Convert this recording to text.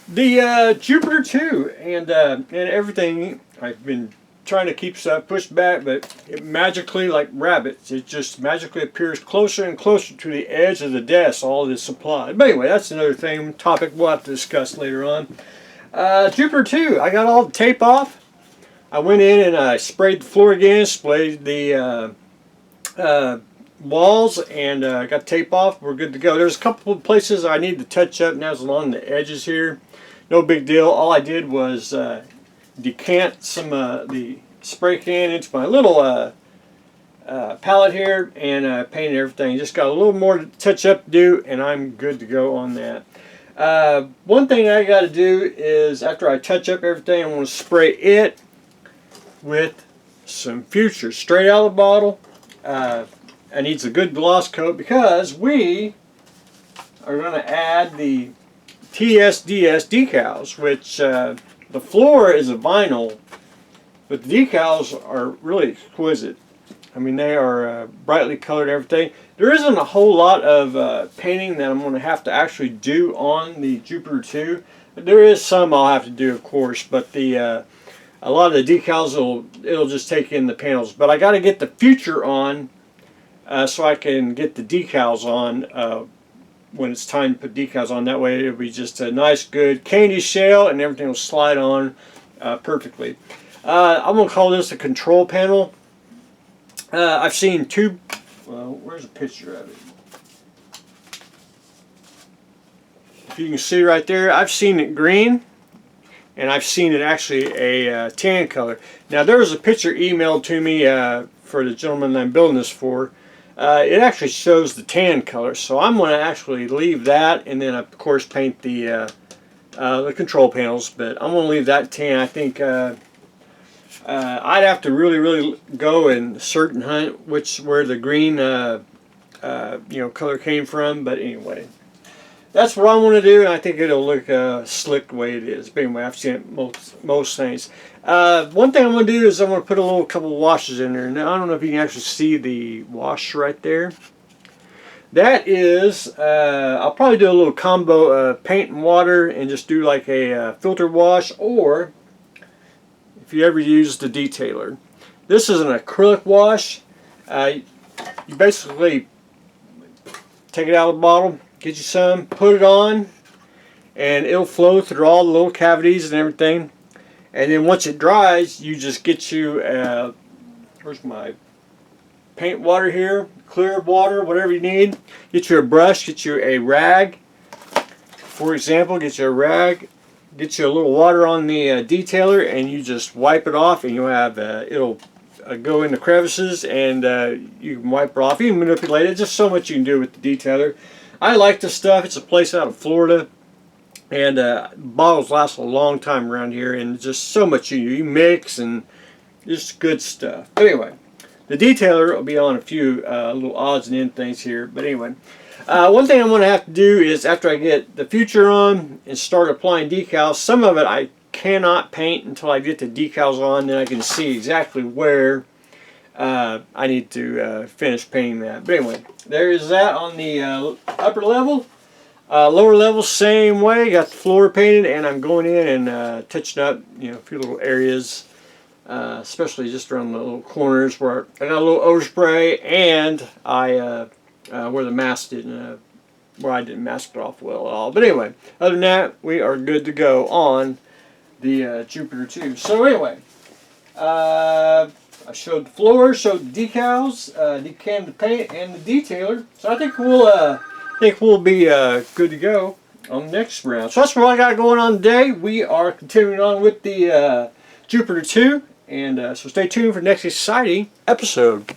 The Jupiter 2 and everything. I've been trying to keep stuff pushed back, but it magically, like rabbits, it just magically appears closer and closer to the edge of the desk, all this supply. But anyway, that's another topic we'll have to discuss later on. Jupiter 2, I got all the tape off. I went in and I sprayed the floor again, sprayed the walls, and got tape off. We're good to go. There's a couple of places I need to touch up, and that's along the edges here. No big deal. All I did was decant some the spray can into my little palette here and painted everything. Just got a little more touch up to do, and I'm good to go on that. One thing I got to do is, after I touch up everything, I want to spray it with some Future straight out of the bottle. It needs a good gloss coat because we are going to add the TSDS decals, which the floor is a vinyl, but the decals are really exquisite. I mean, they are brightly colored, everything. There isn't a whole lot of painting that I'm going to have to actually do on the Jupiter 2. There is some I'll have to do, of course, but a lot of the decals it'll just take in the panels. But I got to get the Future on so I can get the decals on when it's time to put decals on. That way it'll be just a nice, good candy shell, and everything will slide on perfectly. I'm going to call this a control panel. I've seen two. Well, where's a picture of it? If you can see right there, I've seen it green, and I've seen it actually a tan color. Now, there was a picture emailed to me for the gentleman that I'm building this for. It actually shows the tan color, so I'm going to actually leave that, and then of course paint the control panels. But I'm going to leave that tan. I think I'd have to really go and search and hunt where the green color came from. But anyway, that's what I want to do, and I think it'll look slick the way it is. But anyway, I've seen it most things. One thing I'm going to do is I'm going to put a couple of washes in there. Now, I don't know if you can actually see the wash right there. That is, I'll probably do a little combo paint and water and just do like a filter wash, or if you ever use the detailer. This is an acrylic wash. You basically take it out of the bottle, get you some, put it on, and it'll flow through all the little cavities and everything. And then once it dries, you just get you, where's my paint water here, clear water, whatever you need. Get you a brush, get you a rag. For example, get you a rag, get you a little water on the detailer, and you just wipe it off, and you'll have, it'll go in the crevices, and you can wipe it off. You can manipulate it. Just so much you can do with the detailer. I like this stuff. It's a place out of Florida. And bottles last a long time around here, and just so much you mix, and just good stuff. But anyway, the detailer will be on a few little odds and ends things here. But anyway, one thing I'm going to have to do is, after I get the Future on and start applying decals, some of it I cannot paint until I get the decals on. Then I can see exactly where I need to finish painting that. But anyway, there is that on the upper level. Lower level, same way. Got the floor painted, and I'm going in and touching up, a few little areas, especially just around the little corners where I got a little overspray, and where the mask didn't, where I didn't mask it off well at all. But anyway, other than that, we are good to go on the Jupiter 2. So anyway, I showed the floor, showed the decals, decanted the paint, and the detailer. So I think we'll be good to go on the next round. So that's what I got going on today. We are continuing on with the Jupiter 2, and so stay tuned for the next exciting episode.